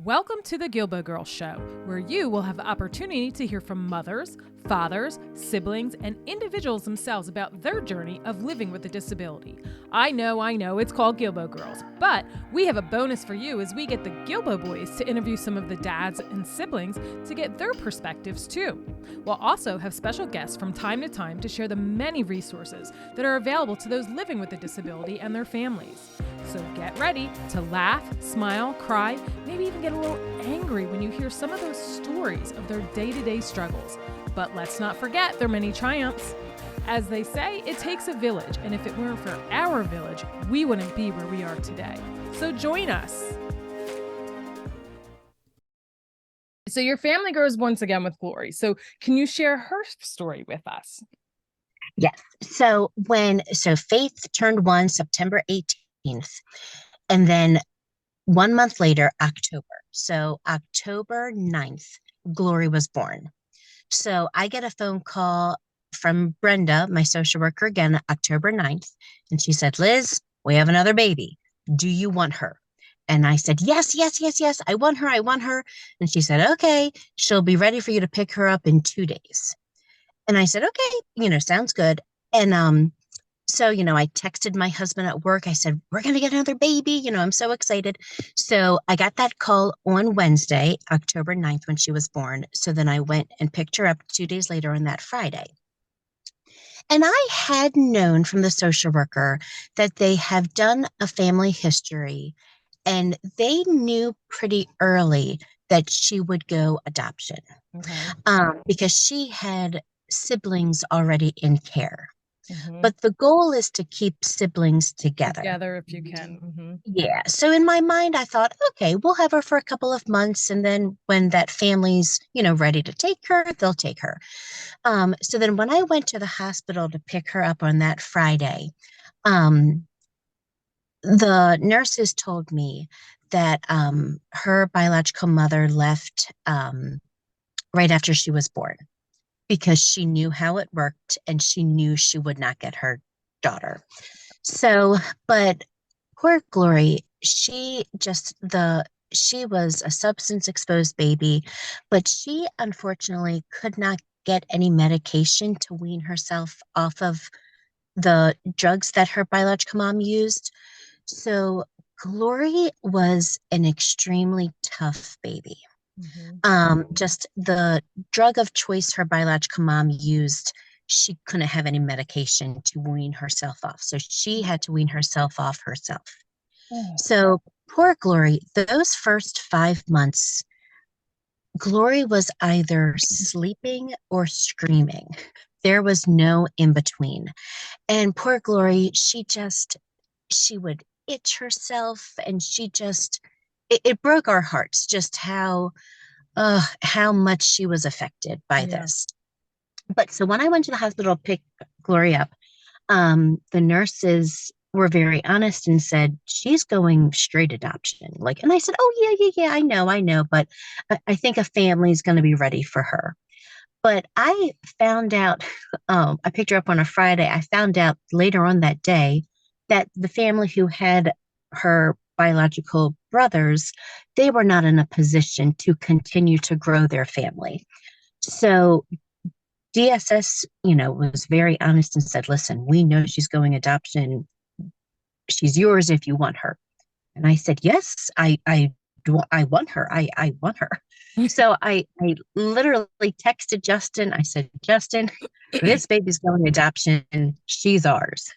Welcome to the Guilbault Girls Show, where you will have the opportunity to hear from mothers, fathers, siblings, and individuals themselves about their journey of living with a disability. I know, it's called Guilbault Girls, but we have a bonus for you as we get the Guilbault boys to interview some of the dads and siblings to get their perspectives too. We'll also have special guests from time to time to share the many resources that are available to those living with a disability and their families. So get ready to laugh, smile, cry, maybe even get a little angry when you hear some of those stories of their day-to-day struggles. But let's not forget their many triumphs. As they say, it takes a village, and if it weren't for our village, we wouldn't be where we are today. So join us. So your family grows once again with Glory. So can you share her story with us? Yes. So Faith turned 1 September 18th, and then 1 month later, October. So October 9th, Glory was born. So I get a phone call from Brenda, my social worker, again, October 9th. And she said, Liz, we have another baby. Do you want her? And I said, yes, yes, yes, yes. I want her. I want her. And she said, okay, she'll be ready for you to pick her up in 2 days. And I said, okay, sounds good. And so, I texted my husband at work. I said, we're going to get another baby. I'm so excited. So I got that call on Wednesday, October 9th, when she was born. So then I went and picked her up 2 days later on that Friday. And I had known from the social worker that they have done a family history, and they knew pretty early that she would go adoption. Okay. Because she had siblings already in care. Mm-hmm. But the goal is to keep siblings together. Together if you can. Mm-hmm. Yeah. So in my mind, I thought, okay, we'll have her for a couple of months. And then when that family's, ready to take her, they'll take her. So then when I went to the hospital to pick her up on that Friday, the nurses told me that her biological mother left right after she was born, because she knew how it worked and she knew she would not get her daughter. So, but poor Glory, she was a substance exposed baby, but she unfortunately could not get any medication to wean herself off of the drugs that her biological mom used. So Glory was an extremely tough baby. Just the drug of choice her biological mom used, she couldn't have any medication to wean herself off. So she had to wean herself off herself. Oh. So poor Glory, those first 5 months, Glory was either sleeping or screaming. There was no in between. And poor Glory, she would itch herself, and it broke our hearts just how much she was affected by this. But so when I went to the hospital to pick Glory up, the nurses were very honest and said, she's going straight adoption. And I said, oh, yeah, I know, but I think a family's going to be ready for her. But I found out, I picked her up on a Friday. I found out later on that day that the family who had her biological brothers, they were not in a position to continue to grow their family. So DSS, was very honest and said, listen, we know she's going adoption. She's yours if you want her. And I said, yes, I do. I want her. I want her. So I literally texted Justin. I said, Justin, this baby's going adoption. She's ours.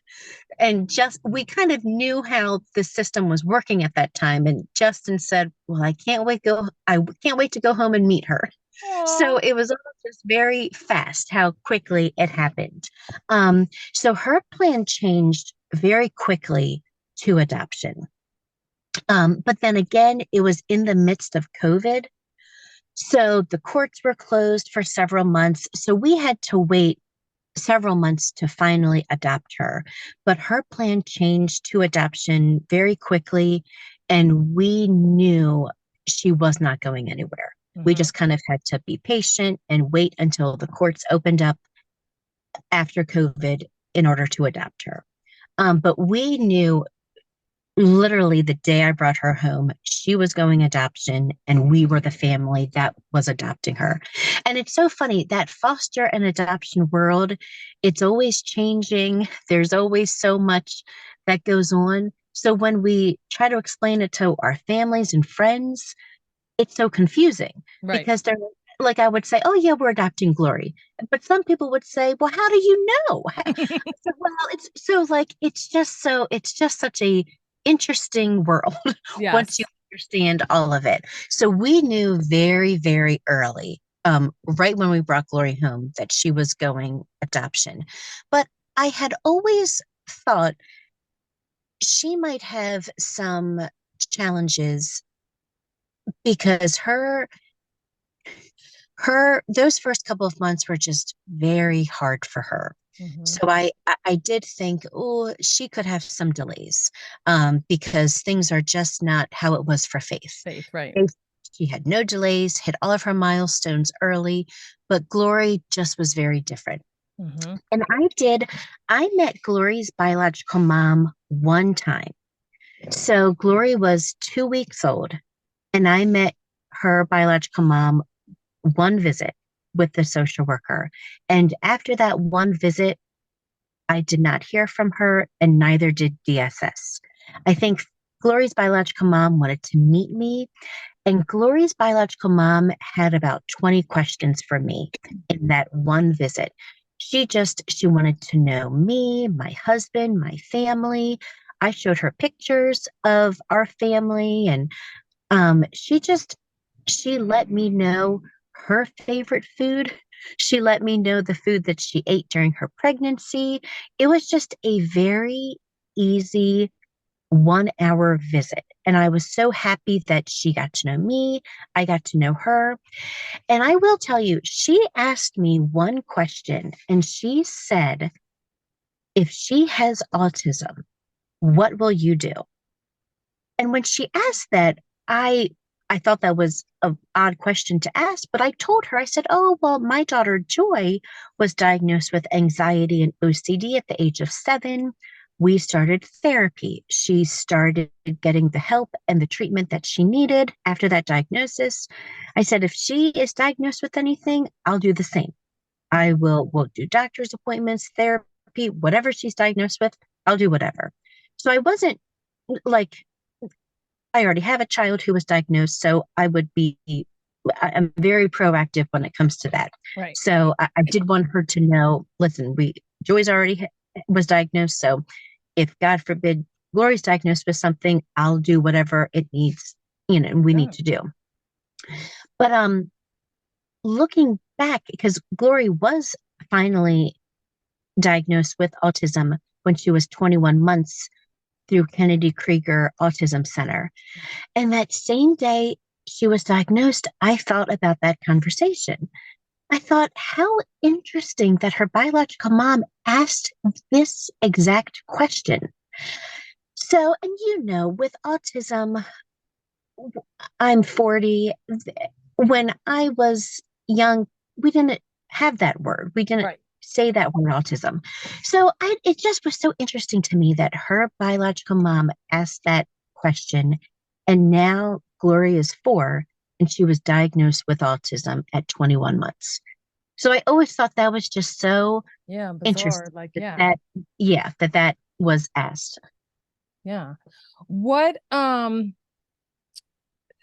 And we kind of knew how the system was working at that time. And Justin said, well, I can't wait to go home and meet her. Aww. So it was all just very fast how quickly it happened. So her plan changed very quickly to adoption. But then again, it was in the midst of COVID. So the courts were closed for several months. So we had to wait several months to finally adopt her. But her plan changed to adoption very quickly. And we knew she was not going anywhere. We just kind of had to be patient and wait until the courts opened up after COVID in order to adopt her. But we knew literally the day I brought her home, she was going adoption and we were the family that was adopting her. And it's so funny that foster and adoption world, it's always changing. There's always so much that goes on. So when we try to explain it to our families and friends, it's so confusing Right. because they're like, I would say, oh, yeah, we're adopting Glory. But some people would say, well, how do you know? So, well, it's so like, it's just such a interesting world once you Yes. understand all of it. So we knew very, very early, right when we brought Glory home, that she was going adoption. But I had always thought she might have some challenges because her those first couple of months were just very hard for her. Hmm. So I did think, oh, she could have some delays, because things are just not how it was for Faith. Faith, right. Faith, she had no delays, hit all of her milestones early, but Glory just was very different. Hmm. And I met Glory's biological mom one time. So Glory was 2 weeks old, and I met her biological mom one visit with the social worker. And after that one visit, I did not hear from her, and neither did DSS. I think Glory's biological mom wanted to meet me, and Glory's biological mom had about 20 questions for me in that one visit. She wanted to know me, my husband, my family. I showed her pictures of our family, and she let me know her favorite food. She let me know the food that she ate during her pregnancy. It was just a very easy 1 hour visit. And I was so happy that she got to know me. I got to know her. And I will tell you, she asked me one question and she said, if she has autism, what will you do? And when she asked that, I I thought that was an odd question to ask, but I told her, I said, oh, well, my daughter Joy was diagnosed with anxiety and OCD at the age of 7. We started therapy. She started getting the help and the treatment that she needed after that diagnosis. I said, if she is diagnosed with anything, I'll do the same. We'll do doctor's appointments, therapy, whatever she's diagnosed with, I'll do whatever. So I wasn't like I already have a child who was diagnosed, so I'm very proactive when it comes to that. Right. So I did want her to know, listen, Joy's already was diagnosed, so if God forbid Glory's diagnosed with something, I'll do whatever it needs, we need Yeah. to do. But looking back, because Glory was finally diagnosed with autism when she was 21 months through Kennedy Krieger Autism Center. And that same day she was diagnosed, I thought about that conversation. I thought, how interesting that her biological mom asked this exact question. So, and with autism, I'm 40. When I was young, we didn't have that word. We didn't Right. say that word autism. So it just was so interesting to me that her biological mom asked that question. And now Gloria is 4 and she was diagnosed with autism at 21 months. So I always thought that was just so Yeah. interesting Bizarre. Like, that, yeah. that was asked. Yeah. What,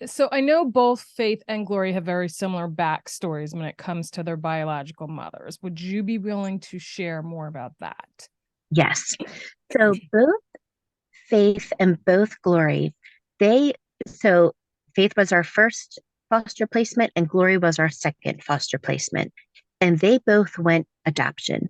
so I know both Faith and Glory have very similar backstories when it comes to their biological mothers. Would you be willing to share more about that? Yes. So both Faith and both Glory, they so Faith was our first foster placement and Glory was our second foster placement. And they both went adoption.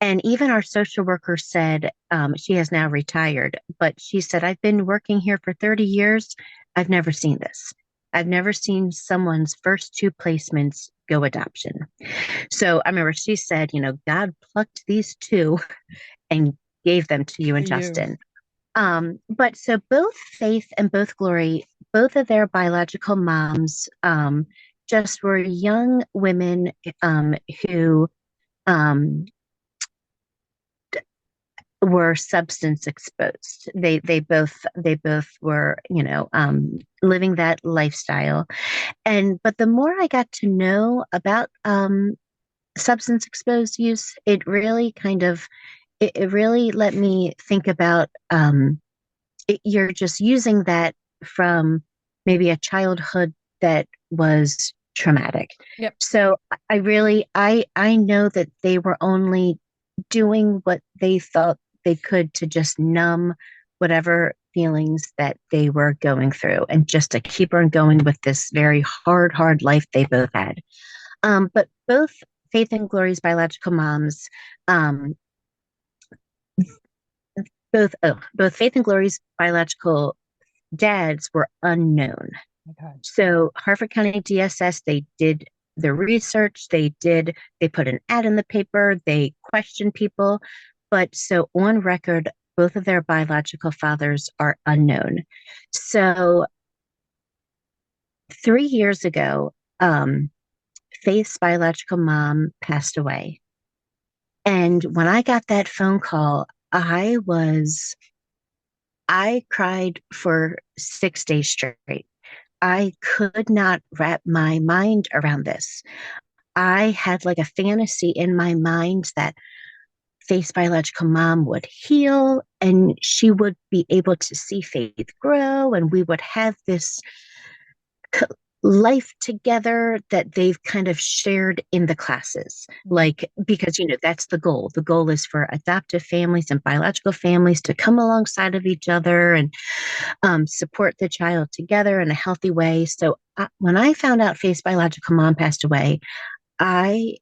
And even our social worker said, she has now retired, but she said, I've been working here for 30 years. I've never seen this. I've never seen someone's first 2 placements go adoption. So I remember she said, God plucked these two and gave them to you To and you. Justin. But so both Faith and both Glory, both of their biological moms, just were young women, who, um, were substance exposed. They both were, living that lifestyle. And but the more I got to know about substance exposed use, it really let me think about you're just using that from maybe a childhood that was traumatic. Yep. So I know that they were only doing what they thought they could to just numb whatever feelings that they were going through and just to keep on going with this very hard life they both had. But both Faith and Glory's biological moms, um, both Faith and Glory's biological dads were unknown. Okay. So Harford County DSS, they did the research, they put an ad in the paper, they questioned people. But so on record, both of their biological fathers are unknown. So 3 years ago, Faith's biological mom passed away. And when I got that phone call, I cried for 6 days straight. I could not wrap my mind around this. I had like a fantasy in my mind that Faith's biological mom would heal and she would be able to see Faith grow, and we would have this life together that they've kind of shared in the classes. Like, because, that's the goal. The goal is for adoptive families and biological families to come alongside of each other and support the child together in a healthy way. So when I found out Faith's biological mom passed away, I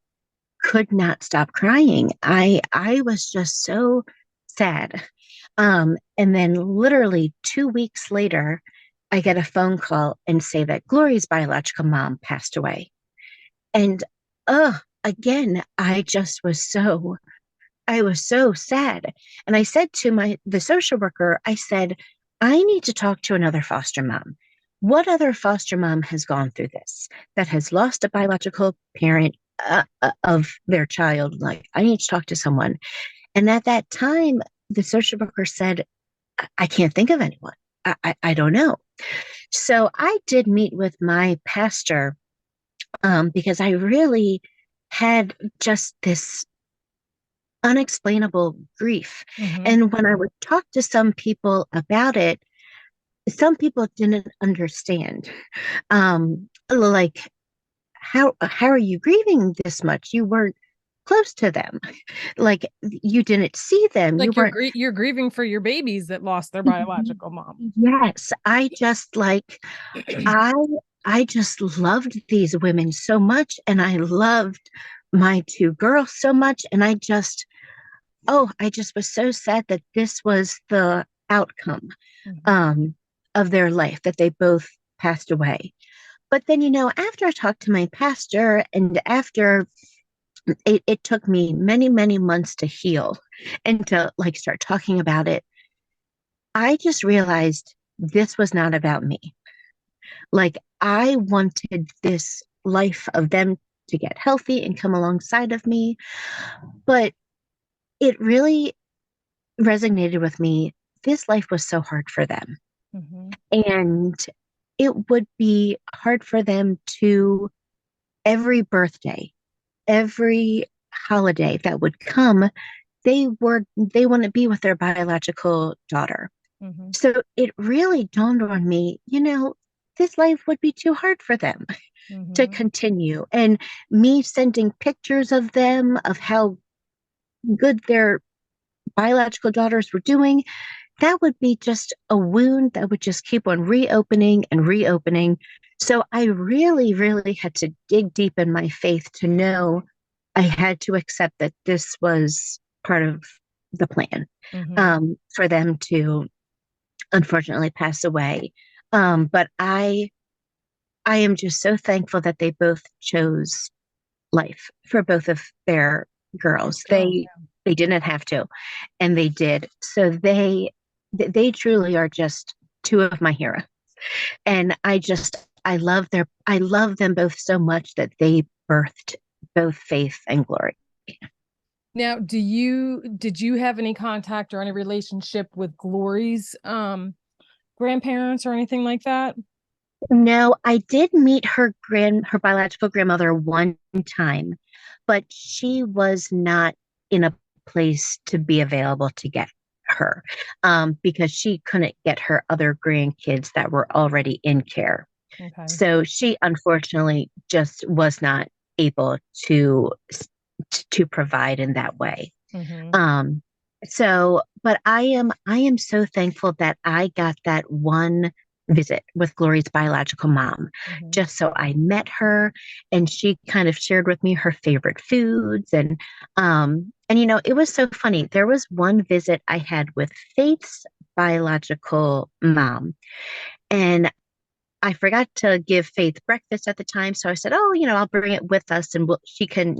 could not stop crying. I was just so sad. And then literally 2 weeks later, I get a phone call and say that Glory's biological mom passed away. And again, I was so sad. And I said to the social worker, I said, I need to talk to another foster mom. What other foster mom has gone through this, that has lost a biological parent of their child? Like, I need to talk to someone. And at that time, the social worker said, I can't think of anyone. I don't know. So I did meet with my pastor because I really had just this unexplainable grief. Mm-hmm. And when I would talk to some people about it, some people didn't understand. Like, how are you grieving this much? You weren't close to them. Like, you didn't see them. You Like weren't. you're grieving for your babies that lost their biological mom. Yes, I I just loved these women so much, and I loved my two girls so much, and I just was so sad that this was the outcome um, of their life, that they both passed away. But then, after I talked to my pastor, and after it took me many, many months to heal and to like start talking about it, I just realized this was not about me. Like, I wanted this life of them to get healthy and come alongside of me. But it really resonated with me. This life was so hard for them. Mm-hmm. And it would be hard for them to, every birthday, every holiday that would come, they want to be with their biological daughter. Mm-hmm. So it really dawned on me, this life would be too hard for them to Mm-hmm. continue. And me sending pictures of them, of how good their biological daughters were doing, that would be just a wound that would just keep on reopening and reopening. So I really, really had to dig deep in my faith to know I had to accept that this was part of the plan, Mm-hmm. for them to unfortunately pass away. But I am just so thankful that they both chose life for both of their girls. Girls, They didn't have to, and they did. So they truly are just two of my heroes. And I love them both so much that they birthed both Faith and Glory. Now, did you have any contact or any relationship with Glory's grandparents or anything like that? No, I did meet her biological grandmother one time, but she was not in a place to be available to get her, because she couldn't get her other grandkids that were already in care. Okay. So she unfortunately just was not able to provide in that way. Mm-hmm. Um, but I am so thankful that I got that one visit with Glory's biological mom, Mm-hmm. just so I met her and she kind of shared with me her favorite foods and it was so funny. There was one visit I had with Faith's biological mom, and I forgot to give Faith breakfast at the time. So I said, oh, I'll bring it with us and she can,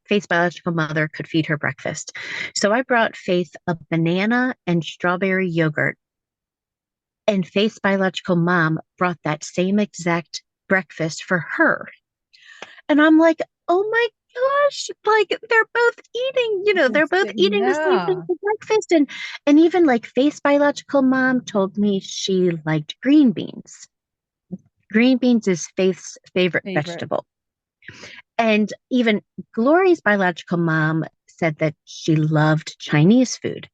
Faith's biological mother could feed her breakfast. So I brought Faith a banana and strawberry yogurt. And Faith's biological mom brought that same exact breakfast for her. And I'm like, oh my gosh, like they're both eating, they're both eating the same thing Yeah, for breakfast. And even like Faith's biological mom told me she liked green beans. Green beans is Faith's favorite favorite. vegetable. And even Glory's biological mom said that she loved Chinese food.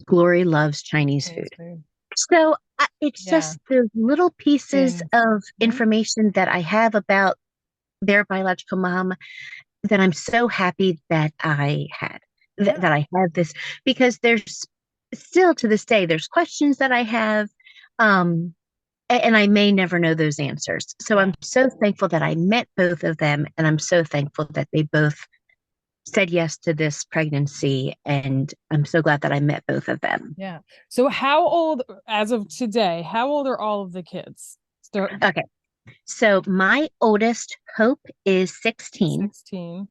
Glory loves Chinese food. Chinese food. So it's Yeah. just the little pieces And of mhm. information that I have about their biological mom that I'm so happy that I had, Yeah. that I had this, because there's still to this day, there's questions that I have. Um, and I may never know those answers. So Yeah. I'm so thankful that I met both of them. And I'm so thankful that they both said yes to this pregnancy. And I'm so glad that I met both of them. Yeah. So how old, as of today, how old are all of the kids? Start Okay. So my oldest, Hope, is 16 16.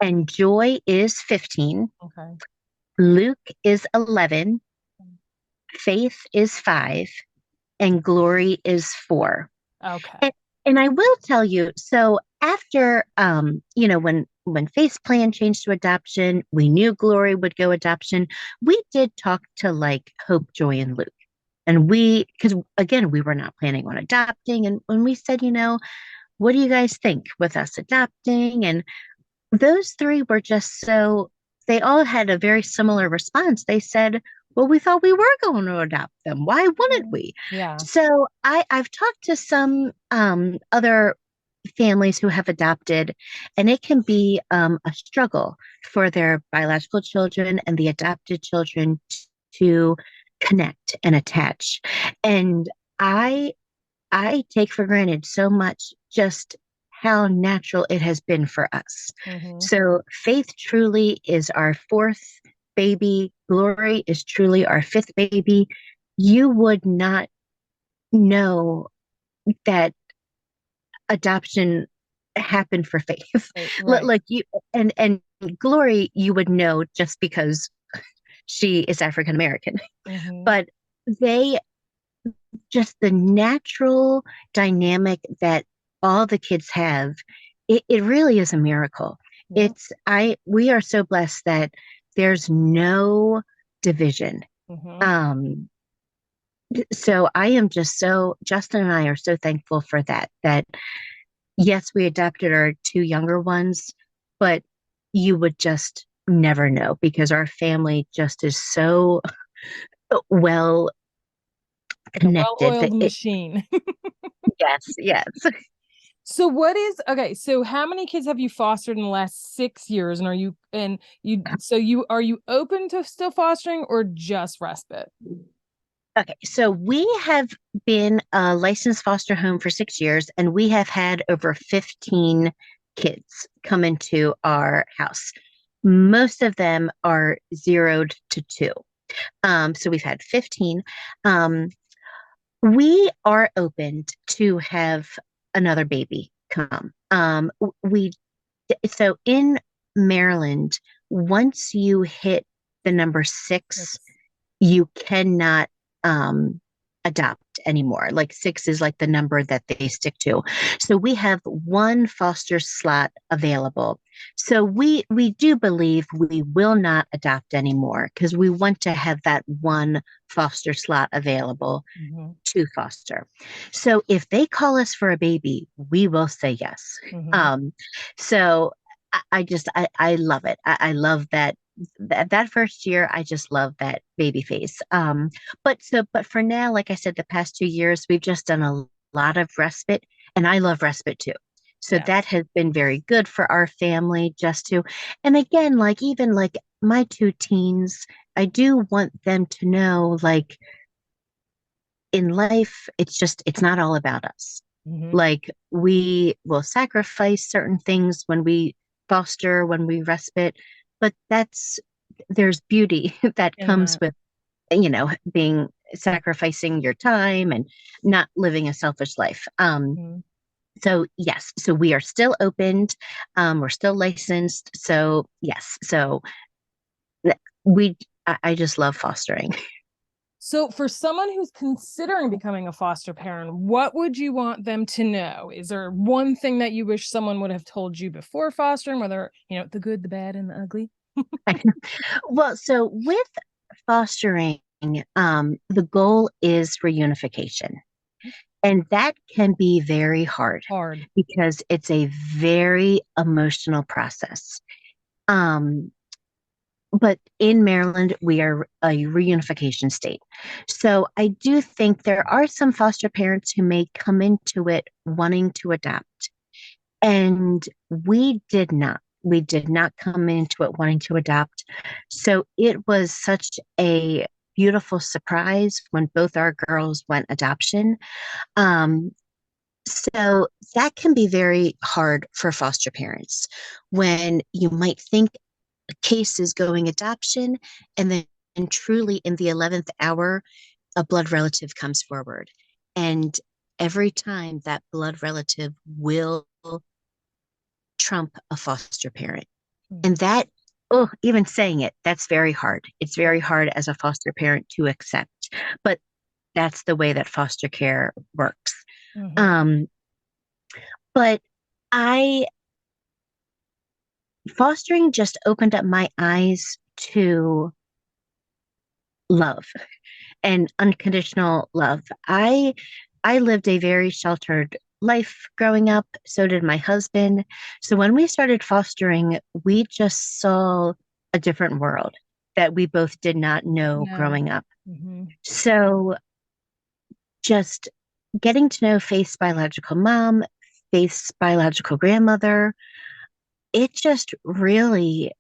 and Joy is 15. Okay. Luke is 11. Faith is 5. And Glory is 4. Okay. And, and I will tell you, so after when Faith's plan changed to adoption, we knew Glory would go adoption. We did talk to like Hope, Joy, and Luke. And because again, we were not planning on adopting. And when we said, what do you guys think with us adopting? And those three were just they all had a very similar response. They said, well, we thought we were going to adopt them. Why wouldn't Mm. we? Yeah. So I've talked to some other families who have adopted, and it can be a struggle for their biological children and the adopted children to connect and attach. And I I take for granted so much just how natural it has been for us. Mm-hmm. So Faith truly is our fourth baby. Glory is truly our fifth baby. You would not know that adoption happened for Faith. Right. Right. Like you and Glory, you would know just because she is African American. Mm-hmm. But they just the natural dynamic that all the kids have, it really is a miracle. Yeah. We are so blessed that there's no division. Mm-hmm. Um, so I am just Justin and I are so thankful for that yes, we adopted our two younger ones, but you would just never know because our family just is so well Like a connected that well-oiled machine. yes, yes. So what is okay, so how many kids have you fostered in the last 6 years? And are you open to still fostering or just respite? Okay, so we have been a licensed foster home for 6 years, and we have had over 15 kids come into our house. Most of them are zeroed to two. So we've had 15. Um, we are open to have another baby come. We so in Maryland, once you hit the number 6, It's you cannot. Um, adopt anymore. Like six is like the number that they stick to. So we have one foster slot available. So we do believe we will not adopt anymore because we want to have that one foster slot available Mm-hmm. to foster. So if they call us for a baby, we will say yes. Mm-hmm. Um, so I love it. I love that first year. I just love that baby face. But for now, like I said, the past 2 years we've just done a lot of respite, and I love respite too. So Yeah. that has been very good for our family just to, and again, like even like my two teens, I do want them to know like in life, it's not all about us. Mm-hmm. Like we will sacrifice certain things when we foster, when we respite, but there's beauty that In comes that. with, being sacrificing your time and not living a selfish life. Mm-hmm. So yes, so we are still opened. We're still licensed. So yes, so we, I just love fostering. So, for someone who's considering becoming a foster parent, what would you want them to know? Is there one thing that you wish someone would have told you before fostering, whether, the good, the bad, and the ugly? Well, so with fostering, the goal is reunification. And that can be very hard Hard. because it's a very emotional process. Um, but in Maryland, we are a reunification state. So I do think there are some foster parents who may come into it wanting to adopt. And we did not. We did not come into it wanting to adopt. So it was such a beautiful surprise when both our girls went adoption. Um, so that can be very hard for foster parents when you might think a case is going adoption, and then and truly in the 11th hour, a blood relative comes forward. And every time that blood relative will trump a foster parent. And that, oh, even saying it, that's very hard. It's very hard as a foster parent to accept. But that's the way that foster care works. Mm-hmm. Um, but I, fostering just opened up my eyes to love and unconditional love. I lived a very sheltered life growing up. So did my husband. So when we started fostering, we just saw a different world that we both did not know No. growing up. Mm-hmm. So just getting to know Faith's biological mom, Faith's biological grandmother, it just really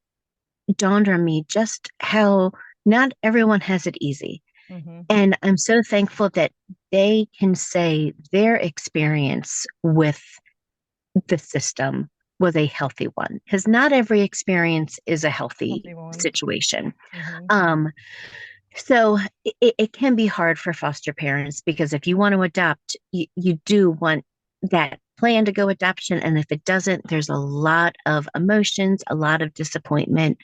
dawned on me just how not everyone has it easy. Mm-hmm. And I'm so thankful that they can say their experience with the system was a healthy one, because not every experience is a healthy Healthy one. situation. Mm-hmm. Um, so it can be hard for foster parents because if you want to adopt, you do want that plan to go adoption. And if it doesn't, there's a lot of emotions, a lot of disappointment.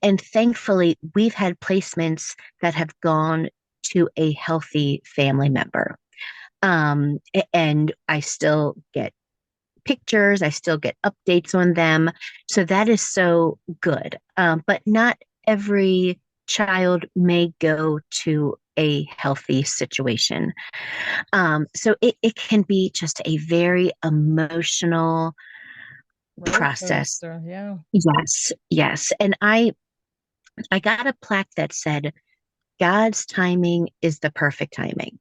And thankfully, we've had placements that have gone to a healthy family member. And I still get pictures, I still get updates on them. So that is so good. But not every child may go to a healthy situation. So it can be just a very emotional Roller process. coaster. Yeah. Yes, yes. And I got a plaque that said, God's timing is the perfect timing.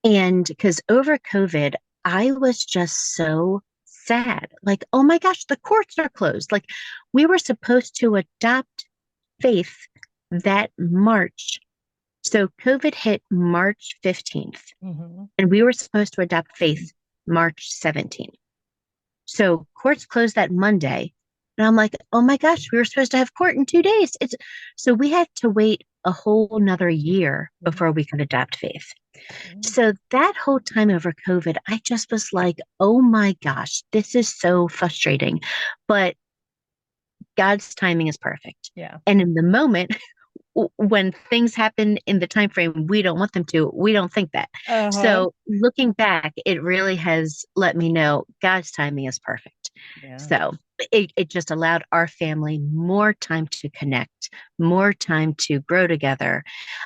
And because over COVID, I was just so sad. Like, oh my gosh, the courts are closed. Like, we were supposed to adopt Faith that March. So COVID hit March 15th, Mm-hmm. and we were supposed to adopt Faith March 17th. So courts closed that Monday. And I'm like, oh my gosh, we were supposed to have court in 2 days. It's so we had to wait a whole another year before we could adopt Faith. Mm-hmm. So that whole time over COVID, I just was like, oh my gosh, this is so frustrating. But God's timing is perfect. Yeah. And in the moment, when things happen in the time frame we don't want them to, we don't think that. Uh-huh. So looking back, it really has let me know God's timing is perfect. Yeah. So it just allowed our family more time to connect, more time to grow together.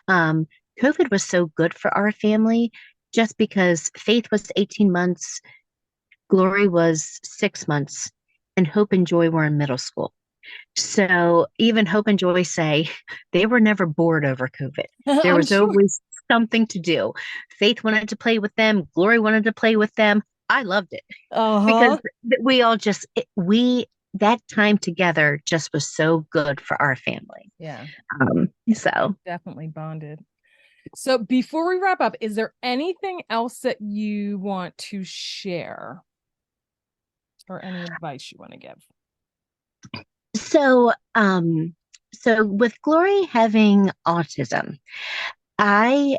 um, COVID was so good for our family just because Faith was 18 months, Glory was 6 months, and Hope and Joy were in middle school. So even Hope and Joy say they were never bored over COVID. There I'm was sure. always something to do. Faith wanted to play with them. Glory wanted to play with them. I loved it because Uh-huh. we all just, that time together just was so good for our family. Yeah. So Definitely bonded. So before we wrap up, is there anything else that you want to share or any advice you want to give? so so with Glory having autism, I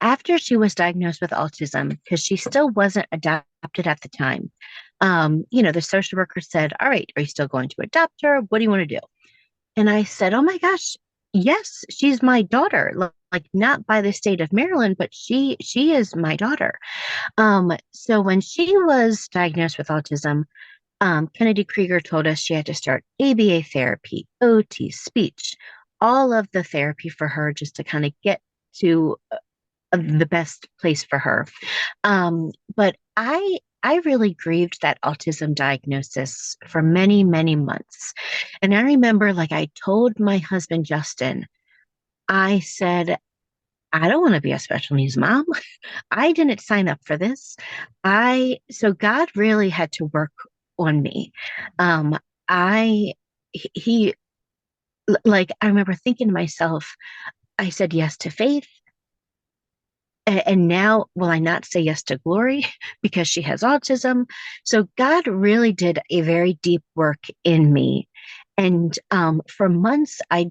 after she was diagnosed with autism, because she still wasn't adopted at the time, the social worker said, "All right, are you still going to adopt her? What do you want to do?" And I said, "Oh my gosh, yes, she's my daughter. Like not by the state of Maryland, but she is my daughter." So when she was diagnosed with autism, Kennedy Krieger told us she had to start ABA therapy, OT, speech, all of the therapy for her just to kind of get to the best place for her. But I really grieved that autism diagnosis for many, many months. And I remember, like, I told my husband, Justin, I said, I don't want to be a special needs mom. I didn't sign up for this. So God really had to work on me. Um, I, he, like, I remember thinking to myself, I said yes to faith. And now, will I not say yes to Glory because she has autism? So God really did a very deep work in me. And for months, I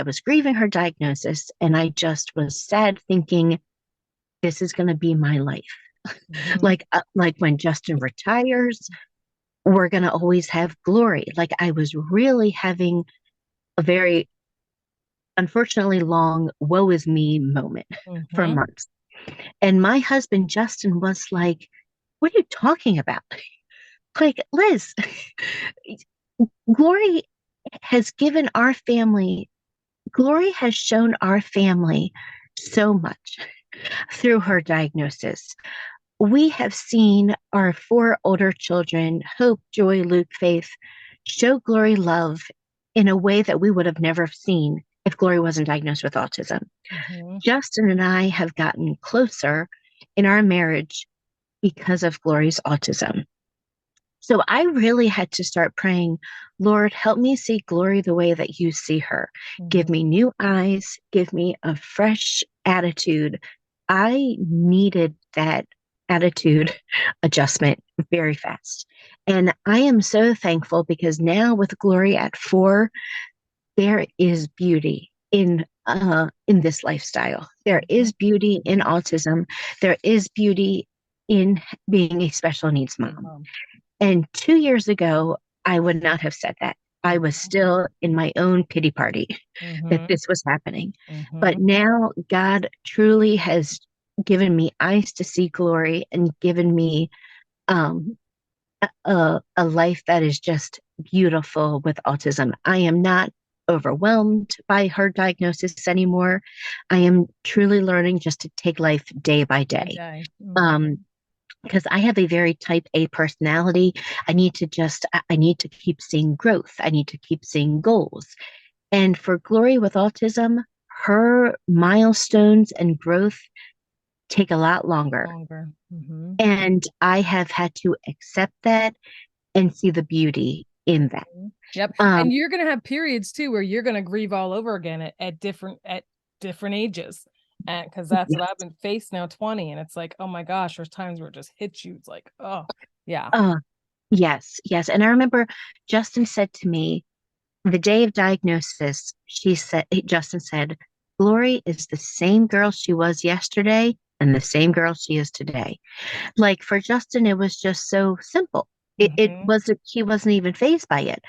was grieving her diagnosis, and I just was sad, thinking this is going to be my life. Mhm. Like when Justin retires, we're going to always have Glory. Like I was really having a very unfortunately long woe is me moment for Mhm. months. And my husband, Justin, was like, "What are you talking about?" Like, Liz, Glory has given our family, Glory has shown our family so much through her diagnosis. We have seen our four older children, Hope, Joy, Luke, Faith, show Glory love in a way that we would have never seen if Glory wasn't diagnosed with autism. Mhm. Justin and I have gotten closer in our marriage because of Glory's autism. So I really had to start praying, Lord, help me see Glory the way that you see her. Give Mhm. me new eyes, give me a fresh attitude. I needed that attitude adjustment very fast. And I am so thankful because now with Glory at 4, there is beauty in this lifestyle. There Mhm. is beauty in autism. There is beauty in being a special needs Good mom. mom. And 2 years ago, I would not have said that. I was Mhm. still in my own pity party that Mhm. this was happening. But Mhm. now God truly has given me eyes to see Glory and given me um, a life that is just beautiful with autism. I am not overwhelmed by her diagnosis anymore. I am truly learning just to take life day by By day. day. Um, Mhm. because I have a very type A personality. I need to keep seeing growth. I need to keep seeing goals. And for Glory with autism, her milestones and growth take a lot longer. Longer. Mhm. And I have had to accept that and see the beauty in that. Mhm. Yep. Um, And you're gonna have periods too where you're gonna grieve all over again at different ages. And because that's yeah, what I've been faced now, 20. And it's like, oh my gosh, there's times where it just hits you. It's like, oh yeah. uh, yes, yes. And I remember Justin said to me the day of diagnosis, Justin said, Glory is the same girl she was yesterday and the same girl she is today. Like for Justin, it was just so simple. It Mhm. wasn't, he wasn't even fazed by it.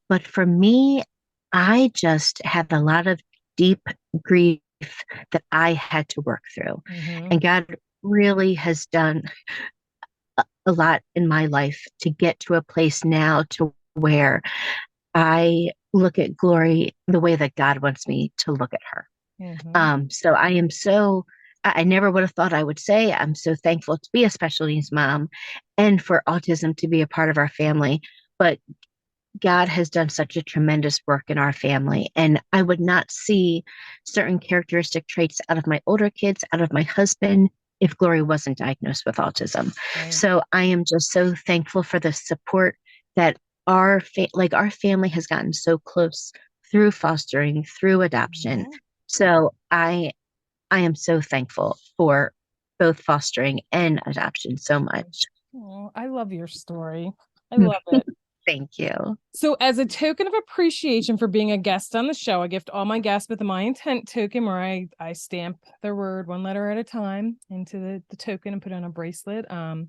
But for me, I just had a lot of deep grief that I had to work through. And God really has done a lot in my life to get to a place now to where I look at Glory the way that God wants me to look at her. So I never would have thought I would say I'm so thankful to be a special needs mom and for autism to be a part of our family. But God has done such a tremendous work in our family. And I would not see certain characteristic traits out of my older kids, out of my husband, if Glory wasn't diagnosed with autism. Right. So I am just so thankful for the support that our family has gotten so close through fostering, through adoption. So I am so thankful for both fostering and adoption so much. Oh, I love your story. I love it. Thank you. So as a token of appreciation for being a guest on the show, I gift all my guests with my intent token where I stamp their word one letter at a time into the token and put it on a bracelet or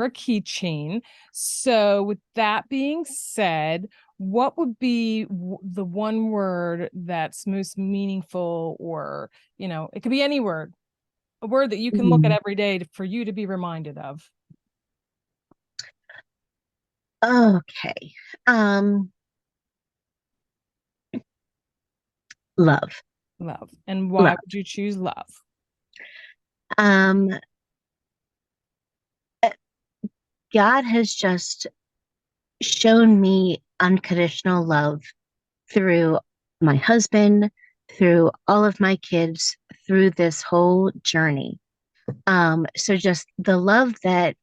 a keychain. So with that being said, what would be the one word that's most meaningful, or, it could be any word, a word that you can look at every day for you to be reminded of? Okay. Love. Love. And why Love. would you choose love? God has just shown me unconditional love through my husband, through all of my kids, through this whole journey. So just the love that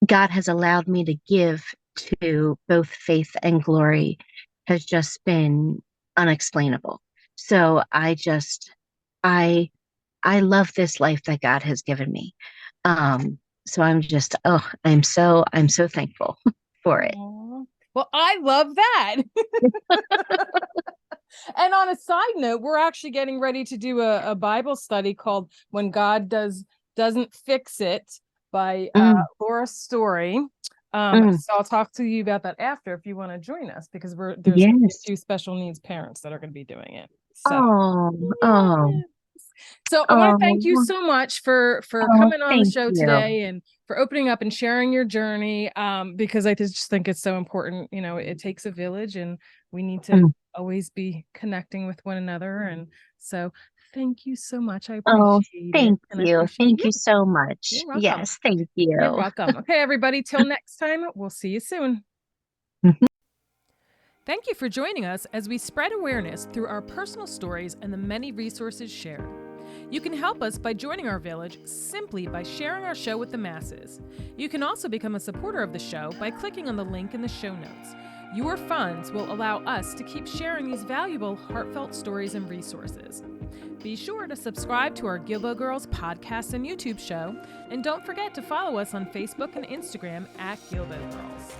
God has allowed me to give to both Faith and Glory has just been unexplainable. So I love this life that God has given me. So I'm so thankful for it. Aww. Well, I love that. And on a side note, we're actually getting ready to do a Bible study called When God Doesn't Fix It by Laura Story. So I'll talk to you about that after if you want to join us, because there's two special needs parents that are going to be doing it. So So I want to thank you so much for coming on the show today and for opening up and sharing your journey, because I just think it's so important. It takes a village, and we need to always be connecting with one another. And so thank you so much. I appreciate it. Thank you so much. You're welcome. Yes, thank you. You're welcome. Okay, everybody, till next time, we'll see you soon. Thank you for joining us as we spread awareness through our personal stories and the many resources shared. You can help us by joining our village simply by sharing our show with the masses. You can also become a supporter of the show by clicking on the link in the show notes. Your funds will allow us to keep sharing these valuable, heartfelt stories and resources. Be sure to subscribe to our Guilbault Girls podcast and YouTube show, and don't forget to follow us on Facebook and Instagram at Guilbault Girls.